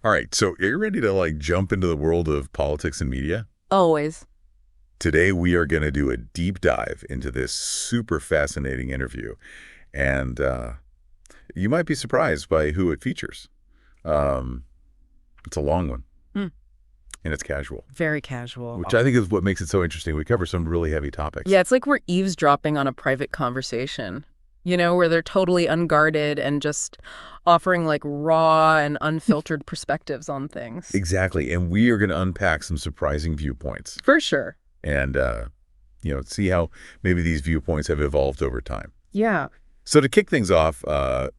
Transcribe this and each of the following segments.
All right, so are you ready to jump into the world of politics and media? Always. Today we are going to do a deep dive into this super fascinating interview, and you might be surprised by who it features. Um, it's a long one, Mm. and it's casual, Very casual. which I think is what makes it so interesting. We cover some really heavy topics. Yeah, it's like we're eavesdropping on a private conversation, where they're totally unguarded and just offering raw and unfiltered perspectives on things. Exactly, and we are going to unpack some surprising viewpoints For sure. and see how maybe these viewpoints have evolved over time. Yeah. So to kick things off, we're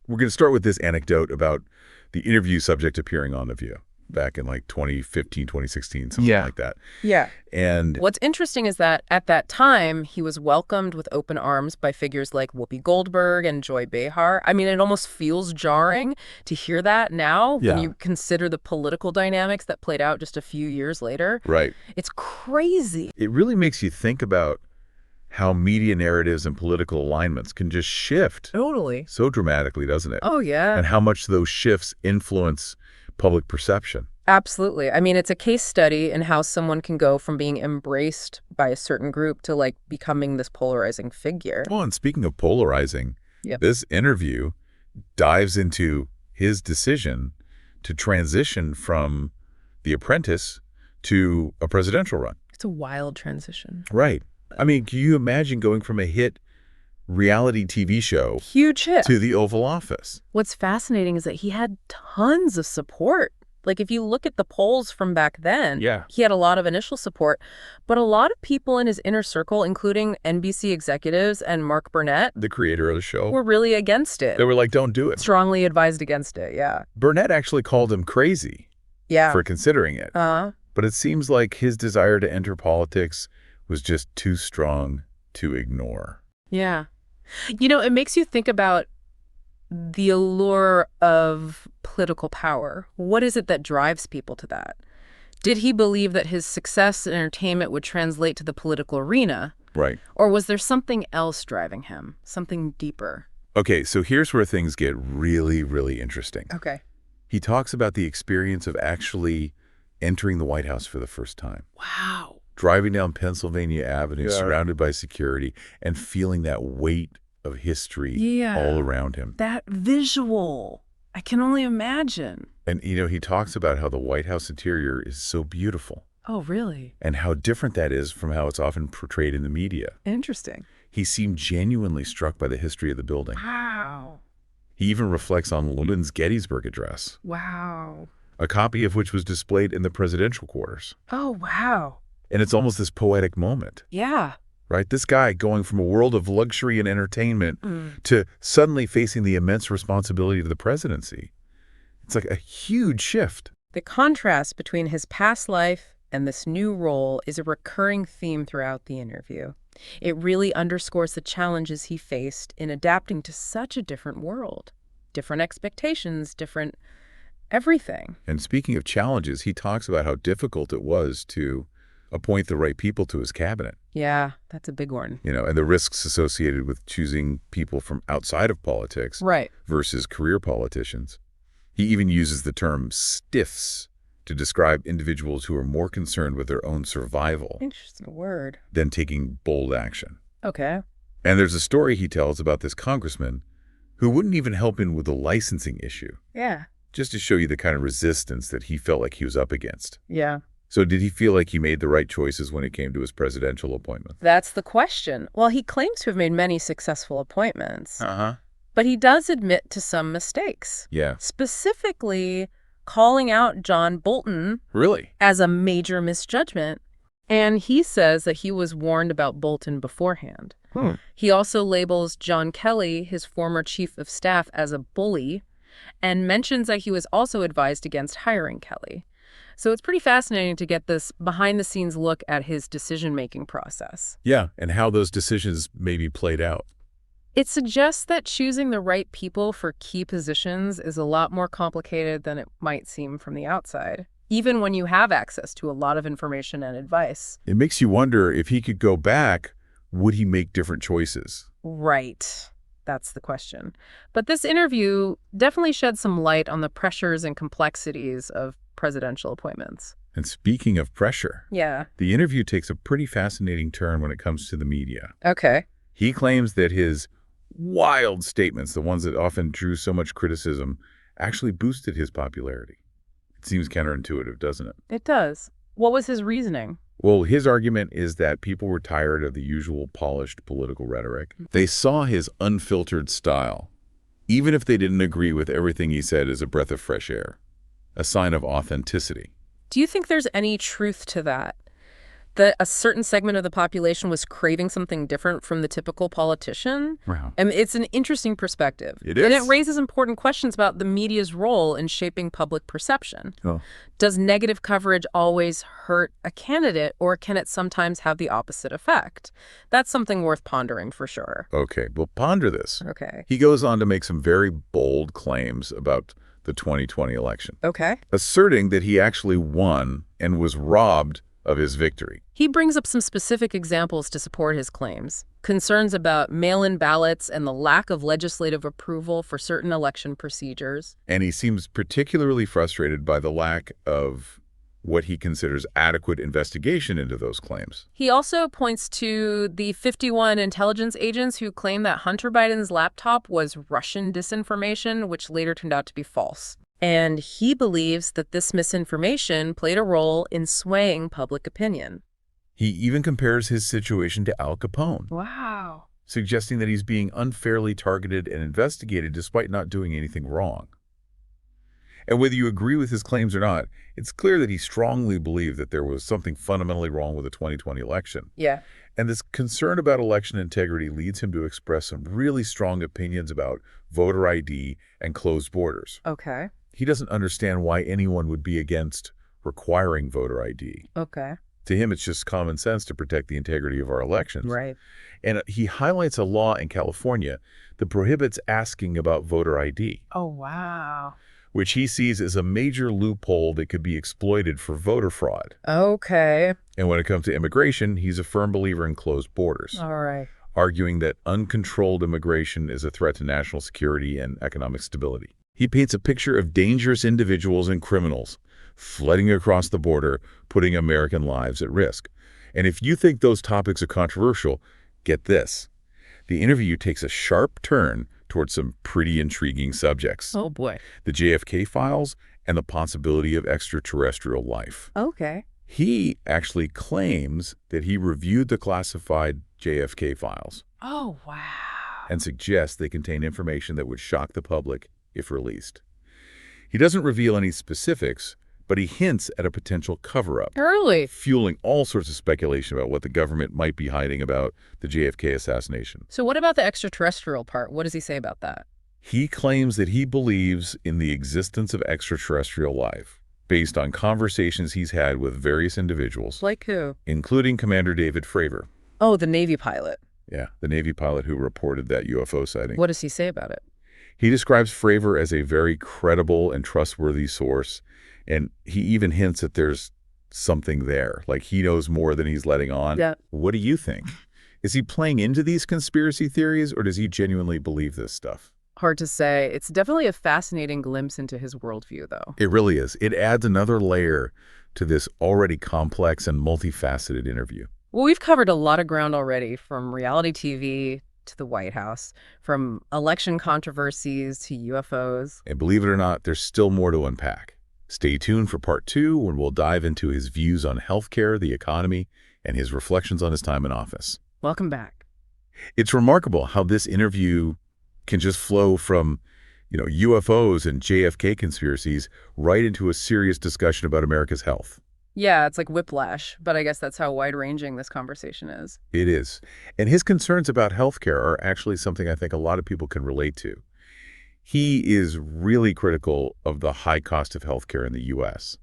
going to start with this anecdote about the interview subject appearing on The View back in 2015, 2016, something like that. Yeah. And What's interesting is that at that time, he was welcomed with open arms by figures like Whoopi Goldberg and Joy Behar. I mean, it almost feels jarring to hear that now when you consider the political dynamics that played out just a few years later. right, It's crazy. it really makes you think about how media narratives and political alignments can just shift Totally. so dramatically, doesn't it? Oh, yeah. And how much those shifts influence public perception. Absolutely. I mean, it's a case study in how someone can go from being embraced by a certain group to becoming this polarizing figure. Well, and speaking of polarizing, Yep. this interview dives into his decision to transition from The Apprentice to a presidential run. It's a wild transition. Right. I mean, can you imagine going from a hit reality TV show Huge hit. to the Oval Office? What's fascinating is that he had tons of support. If you look at the polls from back then, he had a lot of initial support, but a lot of people in his inner circle, including NBC executives and Mark Burnett, The creator of the show. were really against it. They were like, don't do it. Strongly advised against it, yeah. Burnett actually called him crazy Yeah. for considering it. Uh-huh. But it seems like his desire to enter politics was just too strong to ignore. Yeah. It makes you think about the allure of political power. What is it that drives people to that? Did he believe that his success in entertainment would translate to the political arena? Right. Or was there something else driving him? Something deeper? Okay, so here's where things get really, really interesting. Okay. He talks about the experience of actually entering the White House for the first time. Wow. Driving down Pennsylvania Avenue, surrounded by security, and feeling that weight of history all around him. That visual. I can only imagine. And, he talks about how the White House interior is so beautiful Oh, really? and how different that is from how it's often portrayed in the media. Interesting. He seemed genuinely struck by the history of the building. Wow. He even reflects on Lincoln's Gettysburg Address, Wow. a copy of which was displayed in the presidential quarters. Oh, wow. And it's almost this poetic moment, Yeah. right? This guy going from a world of luxury and entertainment to suddenly facing the immense responsibility of the presidency. It's like a huge shift. The contrast between his past life and this new role is a recurring theme throughout the interview. It really underscores the challenges he faced in adapting to such a different world. Different expectations, different everything. And speaking of challenges, he talks about how difficult it was to appoint the right people to his cabinet. Yeah, that's a big one. And the risks associated with choosing people from outside of politics Right. versus career politicians. He even uses the term stiffs to describe individuals who are more concerned with their own survival Interesting word. than taking bold action. Okay. And there's a story he tells about this congressman who wouldn't even help him with the licensing issue, Yeah. just to show you the kind of resistance that he felt like he was up against. Yeah. So did he feel like he made the right choices when it came to his presidential appointment? That's the question. Well, he claims to have made many successful appointments, Uh-huh. but he does admit to some mistakes. Yeah. Specifically, calling out John Bolton Really? as a major misjudgment. And he says that he was warned about Bolton beforehand. He also labels John Kelly, his former chief of staff, as a bully, and mentions that he was also advised against hiring Kelly. So it's pretty fascinating to get this behind-the-scenes look at his decision-making process. Yeah, and how those decisions maybe played out. It suggests that choosing the right people for key positions is a lot more complicated than it might seem from the outside, even when you have access to a lot of information and advice. It makes you wonder if he could go back, would he make different choices? Right. That's the question. But this interview definitely sheds some light on the pressures and complexities of presidential appointments. And speaking of pressure, Yeah. the interview takes a pretty fascinating turn when it comes to the media. Okay. He claims that his wild statements, the ones that often drew so much criticism, actually boosted his popularity. It seems counterintuitive, doesn't it? It does. What was his reasoning? Well, his argument is that people were tired of the usual polished political rhetoric. They saw his unfiltered style, even if they didn't agree with everything he said, as a breath of fresh air, a sign of authenticity. Do you think there's any truth to that? That a certain segment of the population was craving something different from the typical politician? Wow. I mean, it's an interesting perspective. It is. And it raises important questions about the media's role in shaping public perception. Oh. Does negative coverage always hurt a candidate, or can it sometimes have the opposite effect? That's something worth pondering for sure. Okay, well, ponder this. Okay. He goes on to make some very bold claims about the 2020 election, Okay. asserting that he actually won and was robbed of his victory. He brings up some specific examples to support his claims. Concerns about mail-in ballots and the lack of legislative approval for certain election procedures. And he seems particularly frustrated by the lack of what he considers adequate investigation into those claims. He also points to the 51 intelligence agents who claim that Hunter Biden's laptop was Russian disinformation, which later turned out to be false. And he believes that this misinformation played a role in swaying public opinion. He even compares his situation to Al Capone, Wow. suggesting that he's being unfairly targeted and investigated despite not doing anything wrong. And whether you agree with his claims or not, it's clear that he strongly believed that there was something fundamentally wrong with the 2020 election. Yeah. And this concern about election integrity leads him to express some really strong opinions about voter ID and closed borders. Okay. He doesn't understand why anyone would be against requiring voter ID. Okay. To him, it's just common sense to protect the integrity of our elections. Right. And he highlights a law in California that prohibits asking about voter ID, Oh, wow. which he sees as a major loophole that could be exploited for voter fraud. Okay. And when it comes to immigration, he's a firm believer in closed borders, All right. arguing that uncontrolled immigration is a threat to national security and economic stability. He paints a picture of dangerous individuals and criminals flooding across the border, putting American lives at risk. And if you think those topics are controversial, get this. The interview takes a sharp turn towards some pretty intriguing subjects. Oh, boy. The JFK files and the possibility of extraterrestrial life. Okay. He actually claims that he reviewed the classified JFK files Oh, wow. and suggests they contain information that would shock the public if released. He doesn't reveal any specifics, but he hints at a potential cover-up, Early. fueling all sorts of speculation about what the government might be hiding about the JFK assassination. So what about the extraterrestrial part? What does he say about that? He claims that he believes in the existence of extraterrestrial life based on conversations he's had with various individuals, Like who? including Commander David Fravor. Oh, the Navy pilot. Yeah, the Navy pilot who reported that UFO sighting. What does he say about it? He describes Fravor as a very credible and trustworthy source, and he even hints that there's something there, like he knows more than he's letting on. Yeah. What do you think? Is he playing into these conspiracy theories, or does he genuinely believe this stuff? Hard to say. It's definitely a fascinating glimpse into his worldview, though. It really is. It adds another layer to this already complex and multifaceted interview. Well, we've covered a lot of ground already, from reality TV to the White House, from election controversies to UFOs. And believe it or not, there's still more to unpack. Stay tuned for part 2, when we'll dive into his views on healthcare, the economy, and his reflections on his time in office. Welcome back. It's remarkable how this interview can just flow from, UFOs and JFK conspiracies right into a serious discussion about America's health. Yeah, it's like whiplash, but I guess that's how wide-ranging this conversation is. It is. And his concerns about healthcare are actually something I think a lot of people can relate to. He is really critical of the high cost of healthcare in the U.S.,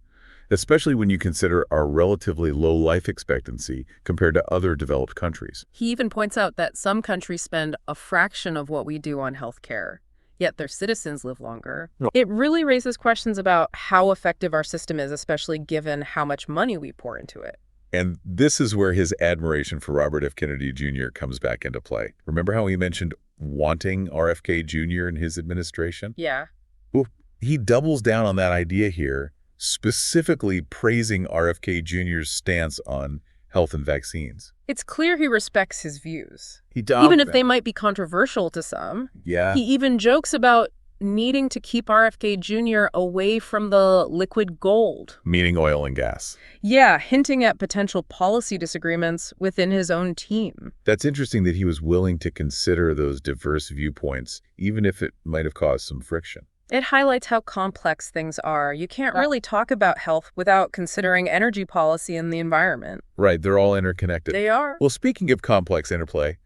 especially when you consider our relatively low life expectancy compared to other developed countries. He even points out that some countries spend a fraction of what we do on healthcare, yet their citizens live longer. Yep. It really raises questions about how effective our system is, especially given how much money we pour into it. And this is where his admiration for Robert F. Kennedy Jr. comes back into play. Remember how he mentioned wanting RFK Jr. in his administration. Yeah. Well, he doubles down on that idea here, specifically praising RFK Jr.'s stance on health and vaccines. It's clear he respects his views, He does. even if they might be controversial to some. Yeah. He even jokes about needing to keep RFK Jr. away from the liquid gold. Meaning oil and gas. Yeah, hinting at potential policy disagreements within his own team. That's interesting that he was willing to consider those diverse viewpoints, even if it might have caused some friction. It highlights how complex things are. You can't really talk about health without considering energy policy and the environment. Right, they're all interconnected. They are. Well, speaking of complex interplay,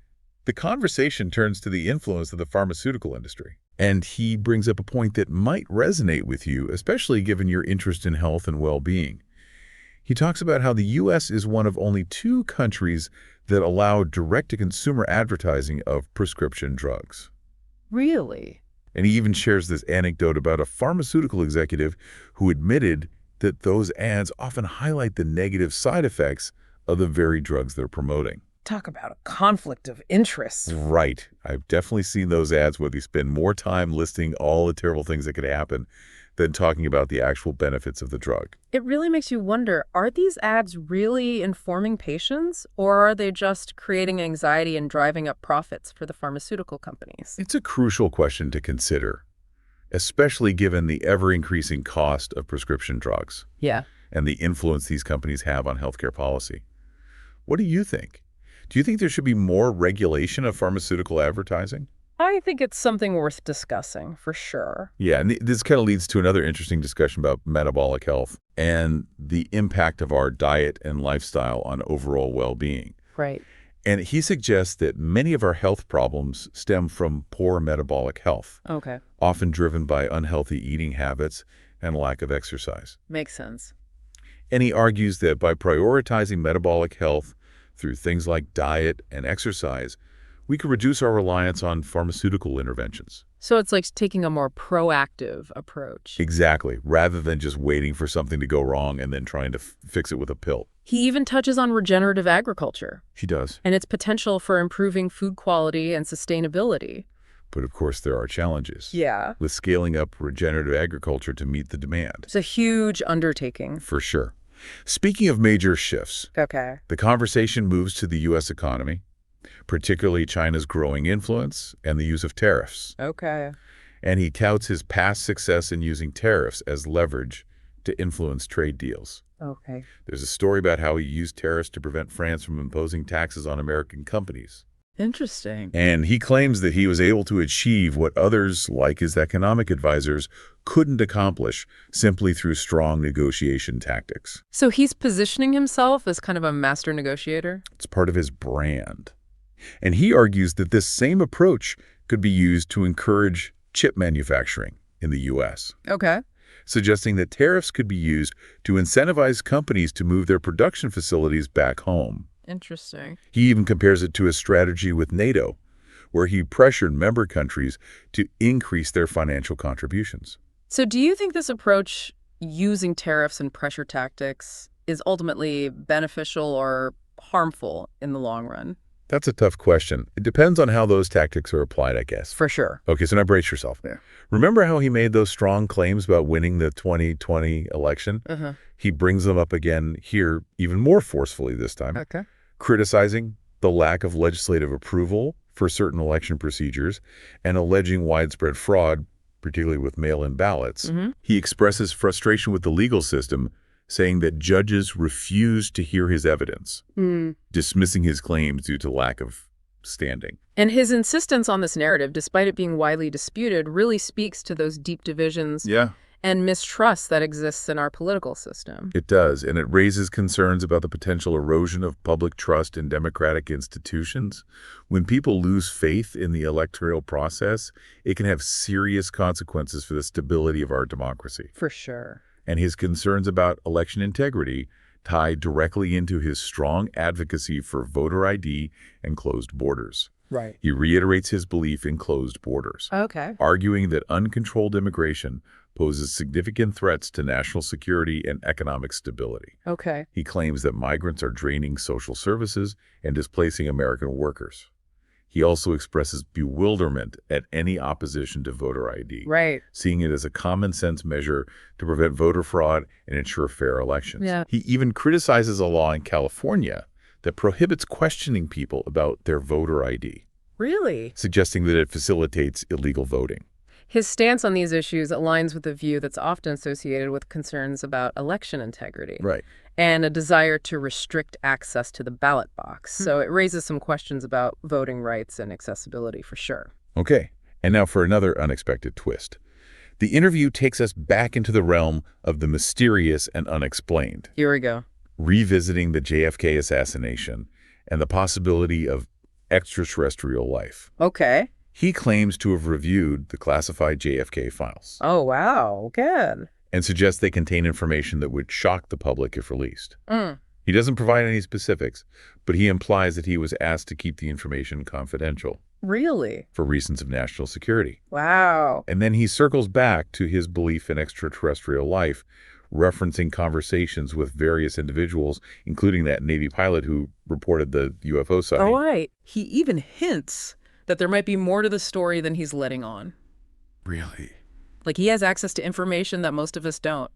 the conversation turns to the influence of the pharmaceutical industry. And he brings up a point that might resonate with you, especially given your interest in health and well-being. He talks about how the U.S. is one of only 2 countries that allow direct-to-consumer advertising of prescription drugs. Really? And he even shares this anecdote about a pharmaceutical executive who admitted that those ads often highlight the negative side effects of the very drugs they're promoting. Talk about a conflict of interests. Right. I've definitely seen those ads where they spend more time listing all the terrible things that could happen than talking about the actual benefits of the drug. It really makes you wonder, are these ads really informing patients, or are they just creating anxiety and driving up profits for the pharmaceutical companies? It's a crucial question to consider, especially given the ever-increasing cost of prescription drugs. Yeah. And the influence these companies have on healthcare policy. What do you think? Do you think there should be more regulation of pharmaceutical advertising? I think it's something worth discussing, for sure. Yeah, and this kind of leads to another interesting discussion about metabolic health and the impact of our diet and lifestyle on overall well-being. Right. And he suggests that many of our health problems stem from poor metabolic health, Okay. often driven by unhealthy eating habits and lack of exercise. Makes sense. And he argues that by prioritizing metabolic health through things like diet and exercise, we could reduce our reliance on pharmaceutical interventions. So it's like taking a more proactive approach. Exactly, rather than just waiting for something to go wrong and then trying to fix it with a pill. He even touches on regenerative agriculture He does. and its potential for improving food quality and sustainability. But of course, there are challenges. Yeah. With scaling up regenerative agriculture to meet the demand. It's a huge undertaking. For sure. Speaking of major shifts, Okay. the conversation moves to the U.S. economy, particularly China's growing influence and the use of tariffs. Okay. And he touts his past success in using tariffs as leverage to influence trade deals. Okay. There's a story about how he used tariffs to prevent France from imposing taxes on American companies. Interesting. And he claims that he was able to achieve what others, like his economic advisors, couldn't accomplish simply through strong negotiation tactics. So he's positioning himself as kind of a master negotiator? It's part of his brand. And he argues that this same approach could be used to encourage chip manufacturing in the U.S., Okay. suggesting that tariffs could be used to incentivize companies to move their production facilities back home. Interesting. He even compares it to a strategy with NATO, where he pressured member countries to increase their financial contributions. So do you think this approach, using tariffs and pressure tactics, is ultimately beneficial or harmful in the long run? That's a tough question. It depends on how those tactics are applied, I guess. For sure. Okay, so now brace yourself. Yeah. Remember how he made those strong claims about winning the 2020 election? Uh-huh. He brings them up again here, even more forcefully this time, Okay. criticizing the lack of legislative approval for certain election procedures and alleging widespread fraud, particularly with mail-in ballots. Mm-hmm. He expresses frustration with the legal system, saying that judges refused to hear his evidence, dismissing his claims due to lack of standing. And his insistence on this narrative, despite it being widely disputed, really speaks to those deep divisions Yeah. and mistrust that exists in our political system. It does, and it raises concerns about the potential erosion of public trust in democratic institutions. When people lose faith in the electoral process, it can have serious consequences for the stability of our democracy. For sure. And his concerns about election integrity tie directly into his strong advocacy for voter ID and closed borders. Right. He reiterates his belief in closed borders, Okay. arguing that uncontrolled immigration poses significant threats to national security and economic stability. Okay. He claims that migrants are draining social services and displacing American workers. He also expresses bewilderment at any opposition to voter ID, Right. seeing it as a common-sense measure to prevent voter fraud and ensure fair elections. Yeah. He even criticizes a law in California that prohibits questioning people about their voter ID, Really? suggesting that it facilitates illegal voting. His stance on these issues aligns with a view that's often associated with concerns about election integrity. Right. And a desire to restrict access to the ballot box. So it raises some questions about voting rights and accessibility for sure. Okay, and now for another unexpected twist. The interview takes us back into the realm of the mysterious and unexplained, Here we go. revisiting the JFK assassination and the possibility of extraterrestrial life. Okay. He claims to have reviewed the classified JFK files Oh, wow. Good. and suggests they contain information that would shock the public if released. Mm. He doesn't provide any specifics, but he implies that he was asked to keep the information confidential Really? for reasons of national security. Wow. And then he circles back to his belief in extraterrestrial life, referencing conversations with various individuals, including that Navy pilot who reported the UFO sighting. Oh, right. He even hints that there might be more to the story than he's letting on. Really? Like he has access to information that most of us don't.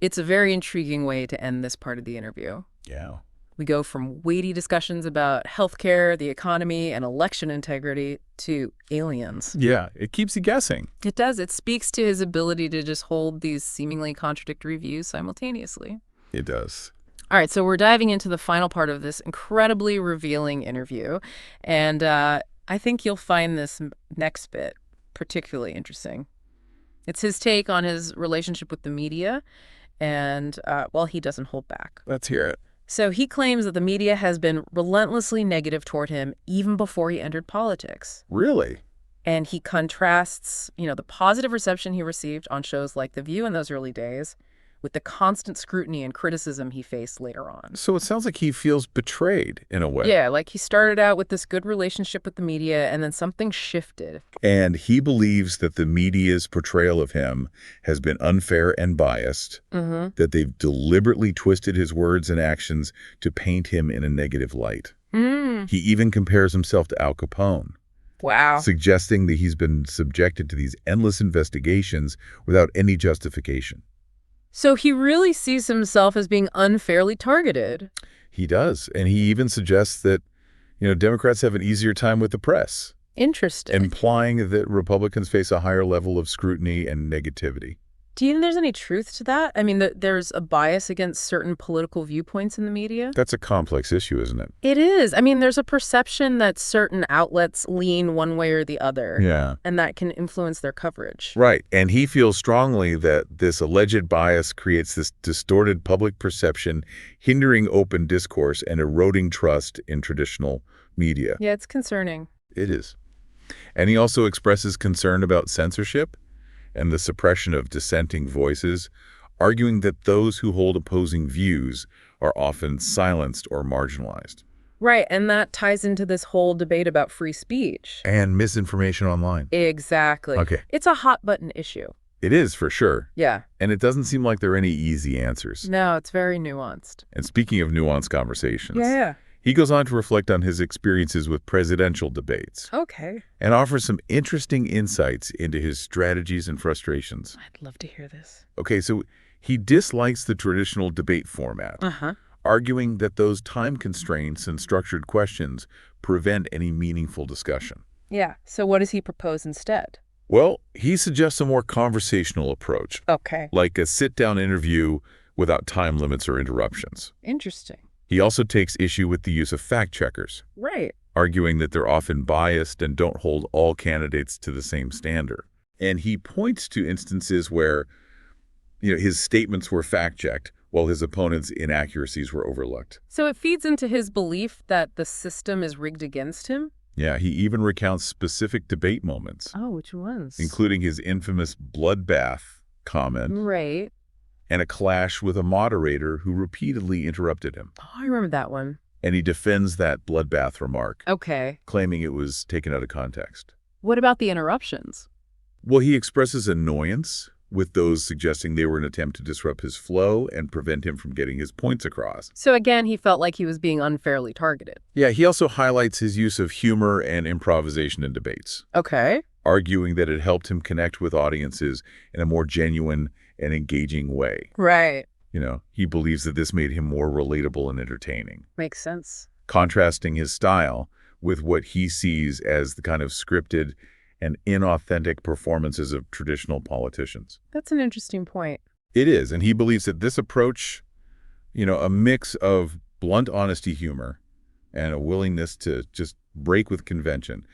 It's a very intriguing way to end this part of the interview. Yeah. We go from weighty discussions about healthcare, the economy, and election integrity to aliens. Yeah, it keeps you guessing. It does. It speaks to his ability to just hold these seemingly contradictory views simultaneously. It does. All right, so we're diving into the final part of this incredibly revealing interview. And I think you'll find this next bit particularly interesting. It's his take on his relationship with the media, and, well, he doesn't hold back. Let's hear it. So he claims that the media has been relentlessly negative toward him even before he entered politics. Really? And he contrasts, the positive reception he received on shows like The View in those early days with the constant scrutiny and criticism he faced later on. So it sounds like he feels betrayed in a way. Yeah, like he started out with this good relationship with the media and then something shifted. And he believes that the media's portrayal of him has been unfair and biased, that they've deliberately twisted his words and actions to paint him in a negative light. He even compares himself to Al Capone, Wow. suggesting that he's been subjected to these endless investigations without any justification. So he really sees himself as being unfairly targeted. He does. And he even suggests that, Democrats have an easier time with the press, Interesting. implying that Republicans face a higher level of scrutiny and negativity. Do you think there's any truth to that? I mean, there's a bias against certain political viewpoints in the media? That's a complex issue, isn't it? It is. I mean, there's a perception that certain outlets lean one way or the other. Yeah. And that can influence their coverage. Right. And he feels strongly that this alleged bias creates this distorted public perception, hindering open discourse and eroding trust in traditional media. Yeah, it's concerning. It is. And he also expresses concern about censorship and the suppression of dissenting voices, arguing that those who hold opposing views are often silenced or marginalized. Right, and that ties into this whole debate about free speech. And misinformation online. Exactly. Okay. It's a hot-button issue. It is, for sure. Yeah. And it doesn't seem like there are any easy answers. No, it's very nuanced. And speaking of nuanced conversations, Yeah. he goes on to reflect on his experiences with presidential debates Okay. and offers some interesting insights into his strategies and frustrations. I'd love to hear this. Okay, so he dislikes the traditional debate format, arguing that those time constraints and structured questions prevent any meaningful discussion. Yeah. So what does he propose instead? Well, he suggests a more conversational approach, Okay. like a sit-down interview without time limits or interruptions. Interesting. He also takes issue with the use of fact-checkers, Right. arguing that they're often biased and don't hold all candidates to the same standard. And he points to instances where, his statements were fact-checked while his opponent's inaccuracies were overlooked. So it feeds into his belief that the system is rigged against him? Yeah, he even recounts specific debate moments, Oh, which ones? including his infamous bloodbath comment Right. and a clash with a moderator who repeatedly interrupted him. Oh, I remember that one. And he defends that bloodbath remark, Okay. claiming it was taken out of context. What about the interruptions? Well, he expresses annoyance with those suggesting they were an attempt to disrupt his flow and prevent him from getting his points across. So again, he felt like he was being unfairly targeted. Yeah, he also highlights his use of humor and improvisation in debates, Okay. arguing that it helped him connect with audiences in a more genuine and engaging way. Right. He believes that this made him more relatable and entertaining, Makes sense. contrasting his style with what he sees as the kind of scripted and inauthentic performances of traditional politicians. That's an interesting point. It is, and he believes that this approach, a mix of blunt honesty humor and a willingness to just break with convention,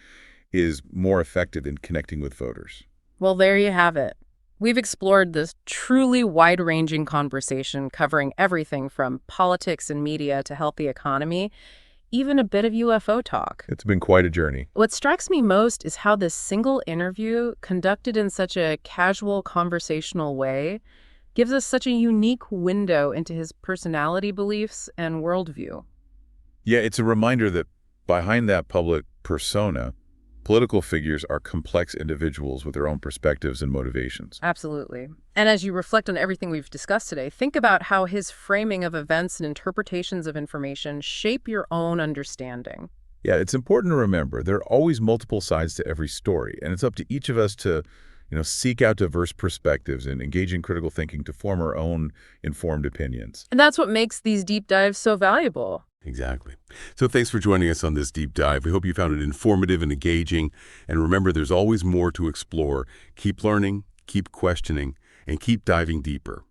is more effective in connecting with voters. Well, there you have it. We've explored this truly wide-ranging conversation covering everything from politics and media to healthy economy, even a bit of UFO talk. It's been quite a journey. What strikes me most is how this single interview, conducted in such a casual, conversational way, gives us such a unique window into his personality beliefs and worldview. Yeah, it's a reminder that behind that public persona, political figures are complex individuals with their own perspectives and motivations. Absolutely. And as you reflect on everything we've discussed today, think about how his framing of events and interpretations of information shape your own understanding. Yeah, it's important to remember there are always multiple sides to every story, and it's up to each of us to, seek out diverse perspectives and engage in critical thinking to form our own informed opinions. And that's what makes these deep dives so valuable. Exactly. So thanks for joining us on this deep dive. We hope you found it informative and engaging. And remember, there's always more to explore. Keep learning, keep questioning, and keep diving deeper.